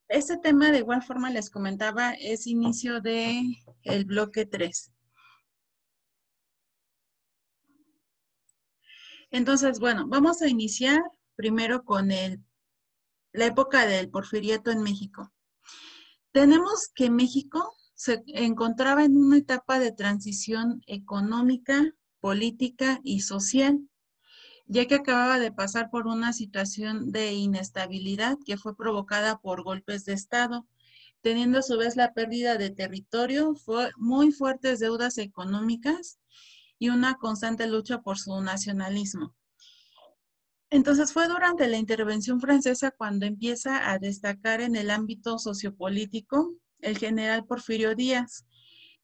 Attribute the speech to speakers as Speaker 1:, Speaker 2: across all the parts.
Speaker 1: Este tema de igual forma les comentaba es inicio de el bloque 3. Entonces, bueno, vamos a iniciar primero con la época del Porfiriato en México. Tenemos que México se encontraba en una etapa de transición económica, política y social, ya que acababa de pasar por una situación de inestabilidad que fue provocada por golpes de Estado, teniendo a su vez la pérdida de territorio, muy fuertes deudas económicas y una constante lucha por su nacionalismo. Entonces fue durante la intervención francesa cuando empieza a destacar en el ámbito sociopolítico el general Porfirio Díaz,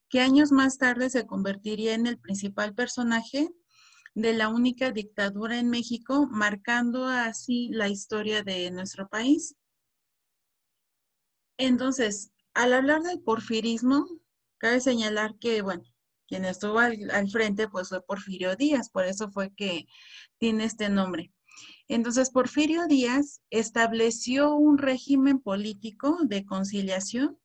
Speaker 1: que años más tarde se convertiría en el principal personaje de la única dictadura en México, marcando así la historia de nuestro país. Entonces, al hablar del porfirismo, cabe señalar que, bueno, quien estuvo al frente pues fue Porfirio Díaz, por eso fue que tiene este nombre. Entonces, Porfirio Díaz estableció un régimen político de conciliación,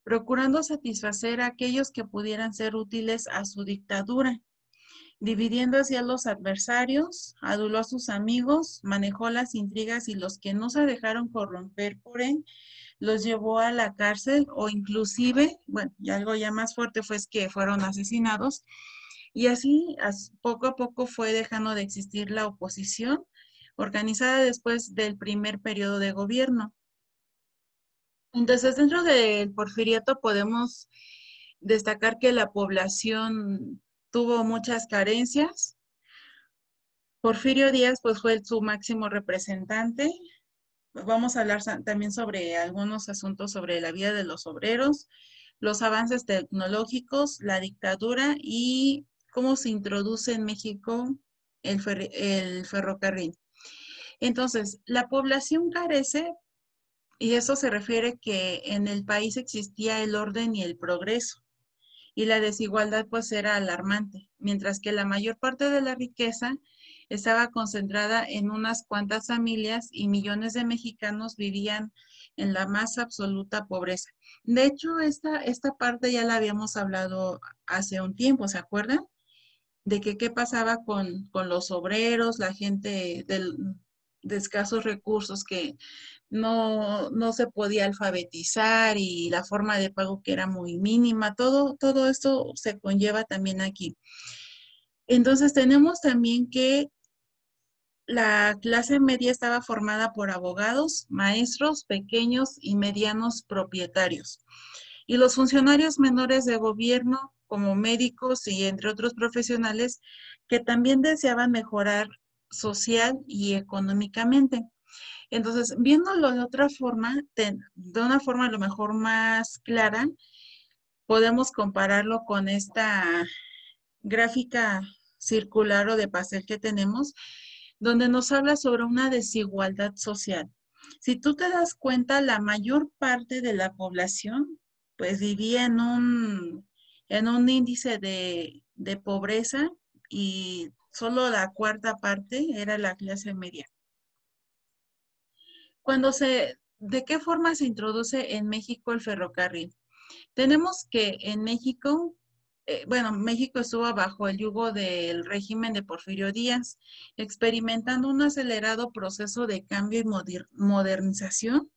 Speaker 1: procurando satisfacer a aquellos que pudieran ser útiles a su dictadura, dividiendo hacia los adversarios, aduló a sus amigos, manejó las intrigas y los que no se dejaron corromper por él, los llevó a la cárcel o inclusive, bueno, y algo ya más fuerte fue que fueron asesinados y así poco a poco fue dejando de existir la oposición organizada después del primer periodo de gobierno. Entonces, dentro del porfiriato podemos destacar que la población tuvo muchas carencias. Porfirio Díaz, pues, fue su máximo representante. Vamos a hablar también sobre algunos asuntos sobre la vida de los obreros, los avances tecnológicos, la dictadura y cómo se introduce en México el ferrocarril. Entonces, la población carece, y eso se refiere que en el país existía el orden y el progreso, y la desigualdad pues era alarmante, mientras que la mayor parte de la riqueza estaba concentrada en unas cuantas familias y millones de mexicanos vivían en la más absoluta pobreza. De hecho, esta parte ya la habíamos hablado hace un tiempo, ¿se acuerdan? De que qué pasaba con los obreros, la gente de escasos recursos que no se podía alfabetizar y la forma de pago que era muy mínima, todo esto se conlleva también aquí. Entonces tenemos también que la clase media estaba formada por abogados, maestros, pequeños y medianos propietarios. Y los funcionarios menores de gobierno, como médicos y entre otros profesionales, que también deseaban mejorar social y económicamente. Entonces, viéndolo de otra forma, de una forma a lo mejor más clara, podemos compararlo con esta gráfica circular o de pastel que tenemos, donde nos habla sobre una desigualdad social. Si tú te das cuenta, la mayor parte de la población pues vivía en un índice de pobreza y solo la cuarta parte era la clase media. ¿De qué forma se introduce en México el ferrocarril? Tenemos que en México, bueno, México estuvo bajo el yugo del régimen de Porfirio Díaz, experimentando un acelerado proceso de cambio y modernización,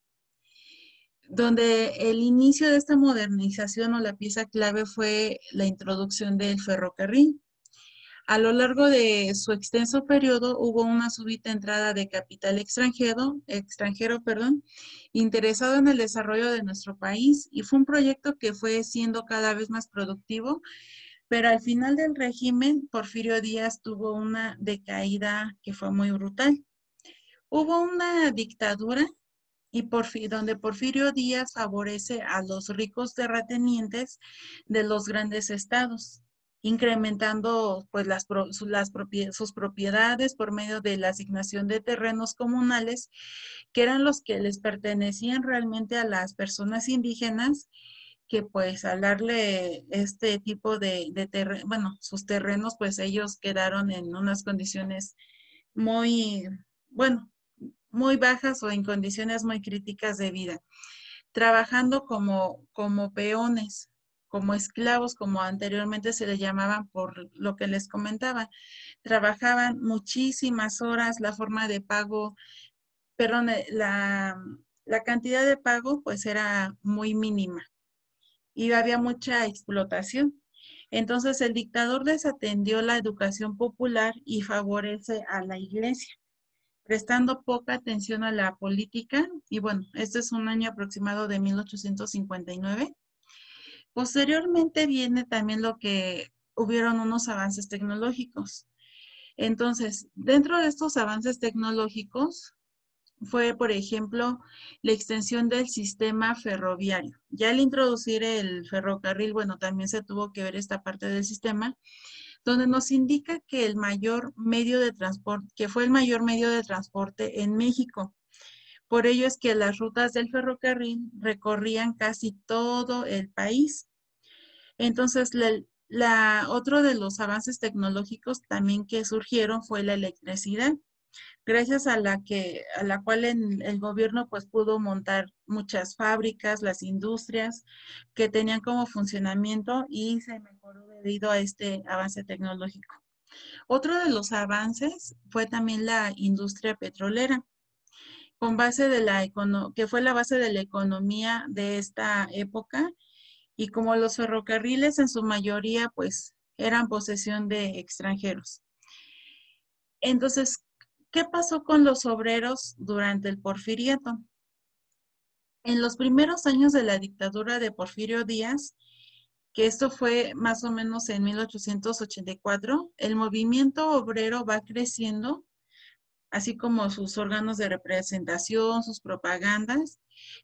Speaker 1: donde el inicio de esta modernización o la pieza clave fue la introducción del ferrocarril. A lo largo de su extenso periodo hubo una súbita entrada de capital extranjero, interesado en el desarrollo de nuestro país y fue un proyecto que fue siendo cada vez más productivo, pero al final del régimen, Porfirio Díaz tuvo una decaída que fue muy brutal. Hubo una dictadura donde Porfirio Díaz favorece a los ricos terratenientes de los grandes estados, incrementando pues sus propiedades por medio de la asignación de terrenos comunales, que eran los que les pertenecían realmente a las personas indígenas, que pues al darle este tipo de terreno, bueno, sus terrenos, pues ellos quedaron en unas condiciones muy, bueno, muy bajas o en condiciones muy críticas de vida. trabajando como peones, como esclavos, como anteriormente se les llamaban por lo que les comentaba. Trabajaban muchísimas horas, la forma de pago, perdón, la cantidad de pago pues era muy mínima y había mucha explotación. Entonces el dictador desatendió la educación popular y favorece a la iglesia, prestando poca atención a la política. Y bueno, este es un año aproximado de 1859. Posteriormente viene también lo que hubieron unos avances tecnológicos. Entonces, dentro de estos avances tecnológicos fue, por ejemplo, la extensión del sistema ferroviario. Ya al introducir el ferrocarril, bueno, también se tuvo que ver esta parte del sistema, donde nos indica que el mayor medio de transporte, que fue el mayor medio de transporte en México. Por ello es que las rutas del ferrocarril recorrían casi todo el país. Entonces, otro de los avances tecnológicos también que surgieron fue la electricidad, gracias a la cual el gobierno pues pudo montar muchas fábricas, las industrias que tenían como funcionamiento y se mejoró debido a este avance tecnológico. Otro de los avances fue también la industria petrolera, con base de que fue la base de la economía de esta época, y como los ferrocarriles en su mayoría pues eran posesión de extranjeros. Entonces, ¿qué pasó con los obreros durante el Porfiriato? En los primeros años de la dictadura de Porfirio Díaz, que esto fue más o menos en 1884, el movimiento obrero va creciendo, así como sus órganos de representación, sus propagandas,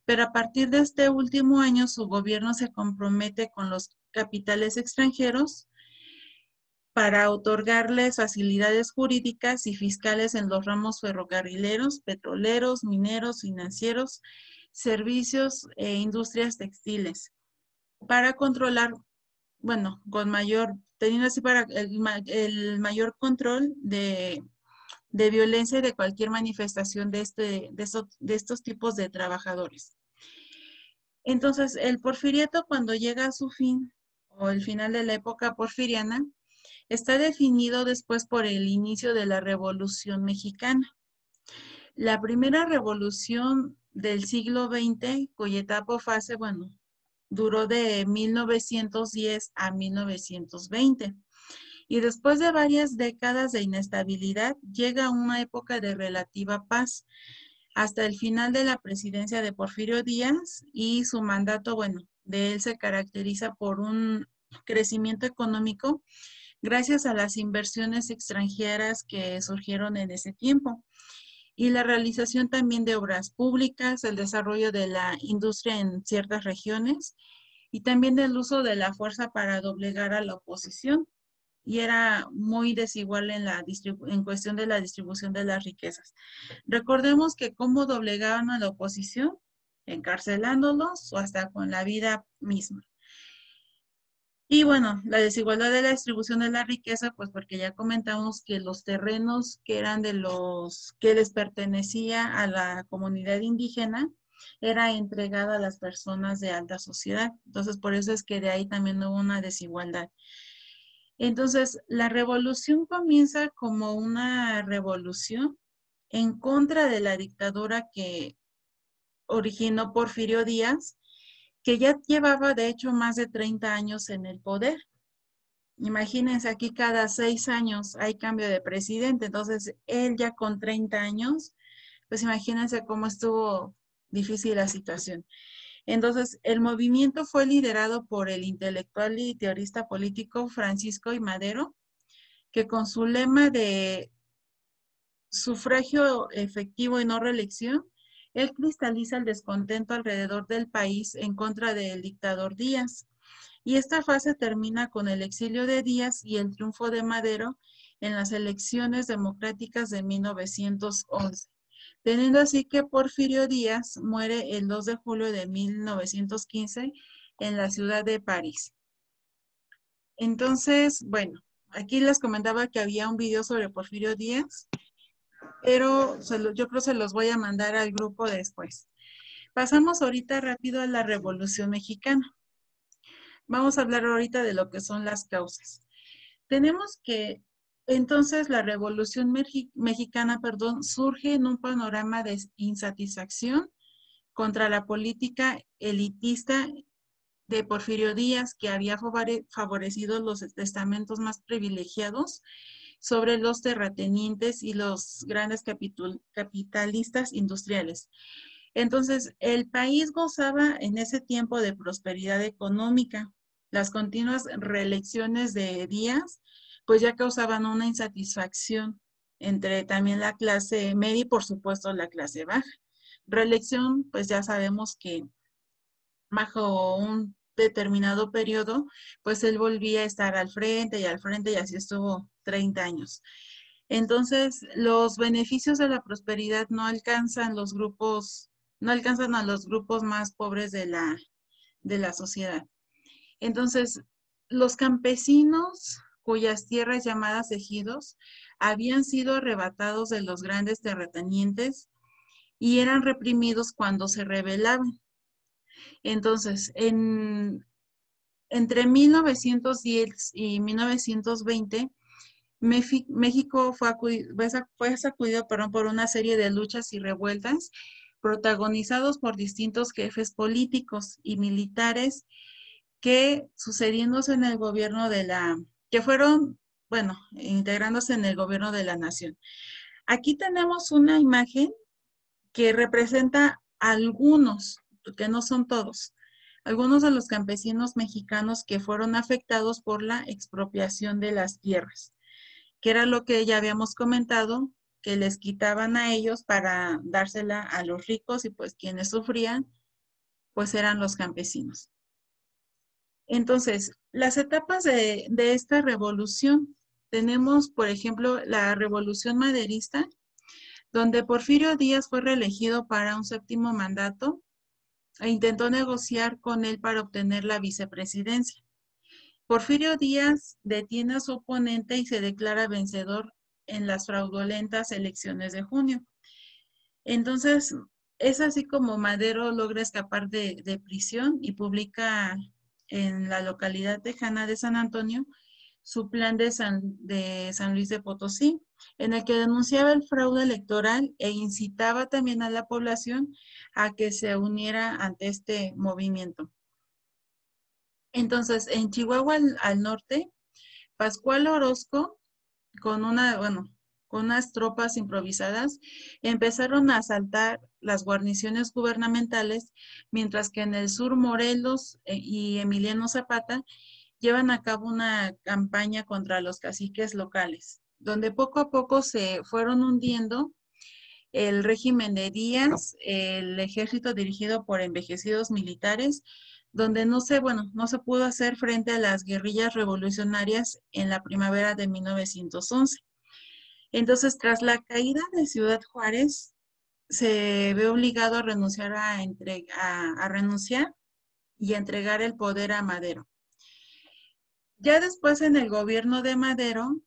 Speaker 1: pero a partir de este último año su gobierno se compromete con los capitales extranjeros para otorgarles facilidades jurídicas y fiscales en los ramos ferrocarrileros, petroleros, mineros, financieros, servicios e industrias textiles, para controlar, bueno, teniendo así para el mayor control de violencia y de cualquier manifestación de estos tipos de trabajadores. Entonces, el porfiriato cuando llega a su fin, o el final de la época porfiriana, está definido después por el inicio de la Revolución Mexicana. La primera revolución del siglo XX, cuya etapa o fase, bueno, duró de 1910 a 1920. Y después de varias décadas de inestabilidad, llega una época de relativa paz hasta el final de la presidencia de Porfirio Díaz, y su mandato, bueno, de él se caracteriza por un crecimiento económico gracias a las inversiones extranjeras que surgieron en ese tiempo y la realización también de obras públicas, el desarrollo de la industria en ciertas regiones y también del uso de la fuerza para doblegar a la oposición. Y era muy desigual en cuestión de la distribución de las riquezas. Recordemos que cómo doblegaban a la oposición, encarcelándolos o hasta con la vida misma. Y bueno, la desigualdad de la distribución de la riqueza, pues porque ya comentamos que los terrenos que eran de los que les pertenecía a la comunidad indígena, era entregada a las personas de alta sociedad. Entonces, por eso es que de ahí también hubo una desigualdad. Entonces, la revolución comienza como una revolución en contra de la dictadura que originó Porfirio Díaz, que ya llevaba de hecho más de 30 años en el poder. Imagínense, aquí cada 6 años hay cambio de presidente, entonces él ya con 30 años, pues imagínense cómo estuvo difícil la situación. Entonces, el movimiento fue liderado por el intelectual y teorista político Francisco I. Madero, que con su lema de sufragio efectivo y no reelección, él cristaliza el descontento alrededor del país en contra del dictador Díaz. Y esta fase termina con el exilio de Díaz y el triunfo de Madero en las elecciones democráticas de 1911. Teniendo así que Porfirio Díaz muere el 2 de julio de 1915 en la ciudad de París. Entonces, bueno, aquí les comentaba que había un video sobre Porfirio Díaz, pero yo creo que se los voy a mandar al grupo después. Pasamos ahorita rápido a la Revolución Mexicana. Vamos a hablar ahorita de lo que son las causas. Tenemos que entonces la Revolución Mexicana, surge en un panorama de insatisfacción contra la política elitista de Porfirio Díaz, que había favorecido los estamentos más privilegiados sobre los terratenientes y los grandes capitalistas industriales. Entonces, el país gozaba en ese tiempo de prosperidad económica. Las continuas reelecciones de Díaz, pues ya causaban una insatisfacción entre también la clase media y por supuesto la clase baja. Reelección, pues ya sabemos que bajo un determinado periodo, pues él volvía a estar al frente y así estuvo 30 años. Entonces, los beneficios de la prosperidad no alcanzan a los grupos más pobres de la sociedad. Entonces, los campesinos cuyas tierras llamadas ejidos habían sido arrebatados de los grandes terratenientes y eran reprimidos cuando se rebelaban. Entonces, entre 1910 y 1920, México fue sacudido por una serie de luchas y revueltas protagonizados por distintos jefes políticos y militares que sucediéndose en el gobierno que fueron, bueno, integrándose en el gobierno de la nación. Aquí tenemos una imagen que representa a algunos, que no son todos, algunos de los campesinos mexicanos que fueron afectados por la expropiación de las tierras, que era lo que ya habíamos comentado, que les quitaban a ellos para dársela a los ricos y pues quienes sufrían, pues eran los campesinos. Entonces, las etapas de esta revolución, tenemos, por ejemplo, la revolución maderista, donde Porfirio Díaz fue reelegido para un 7º mandato e intentó negociar con él para obtener la vicepresidencia. Porfirio Díaz detiene a su oponente y se declara vencedor en las fraudulentas elecciones de junio. Entonces, es así como Madero logra escapar de prisión y publica en la localidad tejana de San Antonio su plan de San Luis de Potosí, en el que denunciaba el fraude electoral e incitaba también a la población a que se uniera ante este movimiento. Entonces, en Chihuahua al norte, Pascual Orozco, con unas tropas improvisadas, empezaron a asaltar las guarniciones gubernamentales, mientras que en el sur Morelos y Emiliano Zapata llevan a cabo una campaña contra los caciques locales, donde poco a poco se fueron hundiendo el régimen de Díaz, el ejército dirigido por envejecidos militares, donde no se pudo hacer frente a las guerrillas revolucionarias en la primavera de 1911. Entonces, tras la caída de Ciudad Juárez, se ve obligado a renunciar renunciar y a entregar el poder a Madero. Ya después en el gobierno de Madero,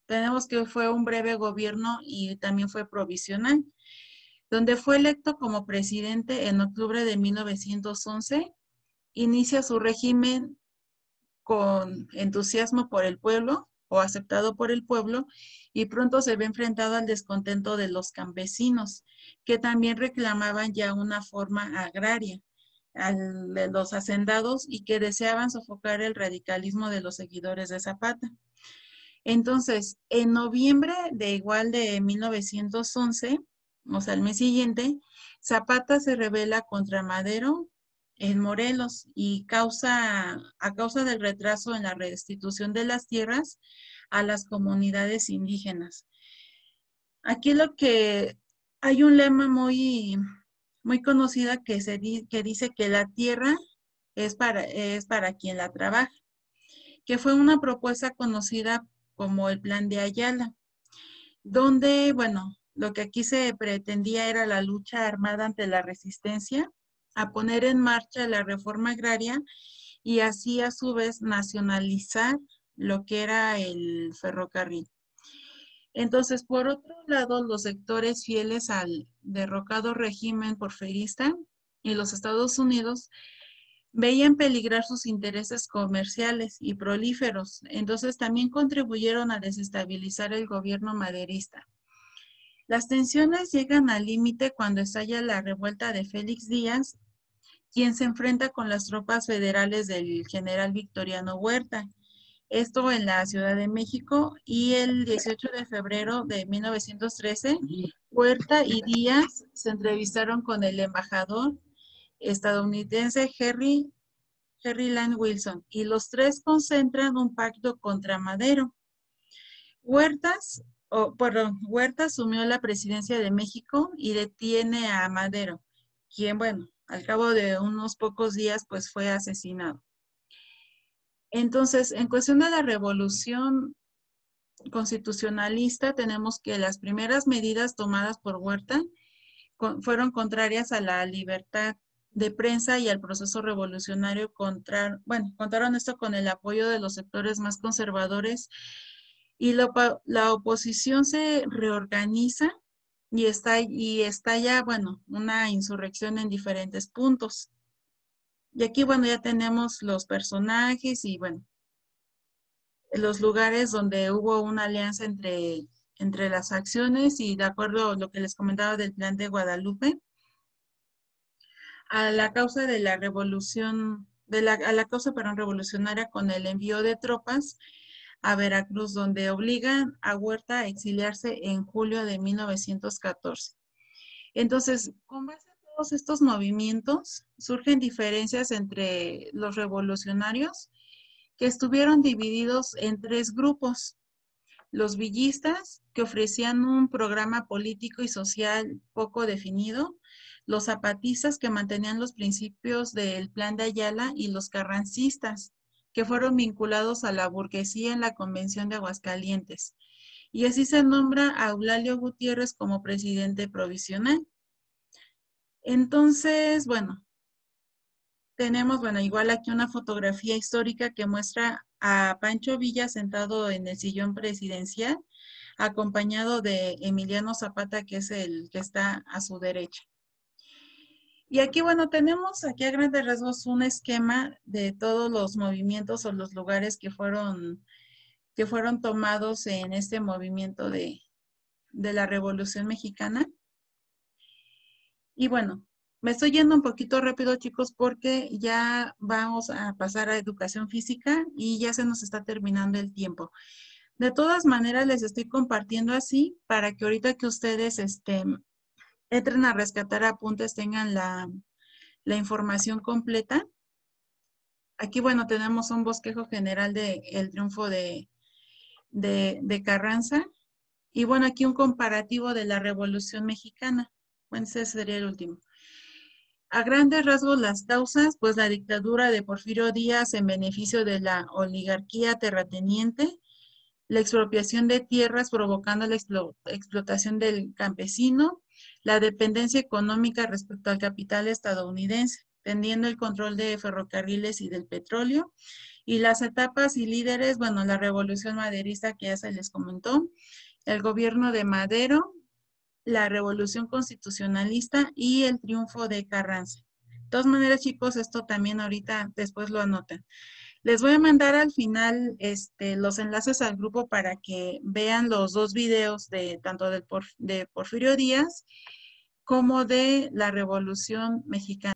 Speaker 1: tenemos que fue un breve gobierno y también fue provisional, donde fue electo como presidente en octubre de 1911, inicia su régimen con entusiasmo por el pueblo o aceptado por el pueblo y pronto se ve enfrentado al descontento de los campesinos, que también reclamaban ya una forma agraria de los hacendados y que deseaban sofocar el radicalismo de los seguidores de Zapata. Entonces, en noviembre de 1911, o sea, el mes siguiente, Zapata se rebela contra Madero en Morelos y a causa del retraso en la restitución de las tierras a las comunidades indígenas. Aquí hay un lema muy, muy conocida que dice que la tierra es para quien la trabaja, que fue una propuesta conocida como el Plan de Ayala, donde, lo que aquí se pretendía era la lucha armada ante la resistencia, a poner en marcha la reforma agraria y así a su vez nacionalizar lo que era el ferrocarril. Entonces, por otro lado, los sectores fieles al derrocado régimen porfirista y los Estados Unidos veían peligrar sus intereses comerciales y prolíferos. Entonces, también contribuyeron a desestabilizar el gobierno maderista. Las tensiones llegan al límite cuando estalla la revuelta de Félix Díaz, quien se enfrenta con las tropas federales del general Victoriano Huerta. Esto en la Ciudad de México, y el 18 de febrero de 1913, Huerta y Díaz se entrevistaron con el embajador estadounidense Henry Land Wilson, y los tres concentran un pacto contra Madero. Huerta asumió la presidencia de México y detiene a Madero, quien, bueno, al cabo de unos pocos días, pues fue asesinado. Entonces, en cuestión de la revolución constitucionalista, tenemos que las primeras medidas tomadas por Huerta fueron contrarias a la libertad de prensa y al proceso revolucionario. Contaron esto con el apoyo de los sectores más conservadores, y la oposición se reorganiza y estalla, bueno, una insurrección en diferentes puntos. Y aquí, bueno, ya tenemos los personajes y, bueno, los lugares donde hubo una alianza entre las acciones, y de acuerdo a lo que les comentaba del Plan de Guadalupe, a la causa de la revolución, a la causa, perdón, revolucionaria, con el envío de tropas a Veracruz, donde obligan a Huerta a exiliarse en julio de 1914. Entonces, con base a todos estos movimientos, surgen diferencias entre los revolucionarios, que estuvieron divididos en tres grupos: los villistas, que ofrecían un programa político y social poco definido; los zapatistas, que mantenían los principios del Plan de Ayala; y los carrancistas, que fueron vinculados a la burguesía en la Convención de Aguascalientes. Y así se nombra a Eulalio Gutiérrez como presidente provisional. Entonces, bueno, tenemos, bueno, igual aquí una fotografía histórica que muestra a Pancho Villa sentado en el sillón presidencial, acompañado de Emiliano Zapata, que es el que está a su derecha. Y aquí, bueno, tenemos aquí a grandes rasgos un esquema de todos los movimientos o los lugares que fueron tomados en este movimiento de la Revolución Mexicana. Y bueno, me estoy yendo un poquito rápido, chicos, porque ya vamos a pasar a educación física y ya se nos está terminando el tiempo. De todas maneras, les estoy compartiendo así para que ahorita que ustedes entren a rescatar apuntes, tengan la información completa. Aquí, bueno, tenemos un bosquejo general del triunfo de Carranza. Y bueno, aquí un comparativo de la Revolución Mexicana. Bueno, ese sería el último. A grandes rasgos, las causas, pues la dictadura de Porfirio Díaz en beneficio de la oligarquía terrateniente, la expropiación de tierras provocando la explotación del campesino, la dependencia económica respecto al capital estadounidense, tendiendo el control de ferrocarriles y del petróleo, y las etapas y líderes, bueno, la revolución maderista que ya se les comentó, el gobierno de Madero, la revolución constitucionalista y el triunfo de Carranza. De todas maneras, chicos, esto también ahorita después lo anotan. Les voy a mandar al final los enlaces al grupo para que vean los dos videos de tanto de Porfirio Díaz como de la Revolución Mexicana.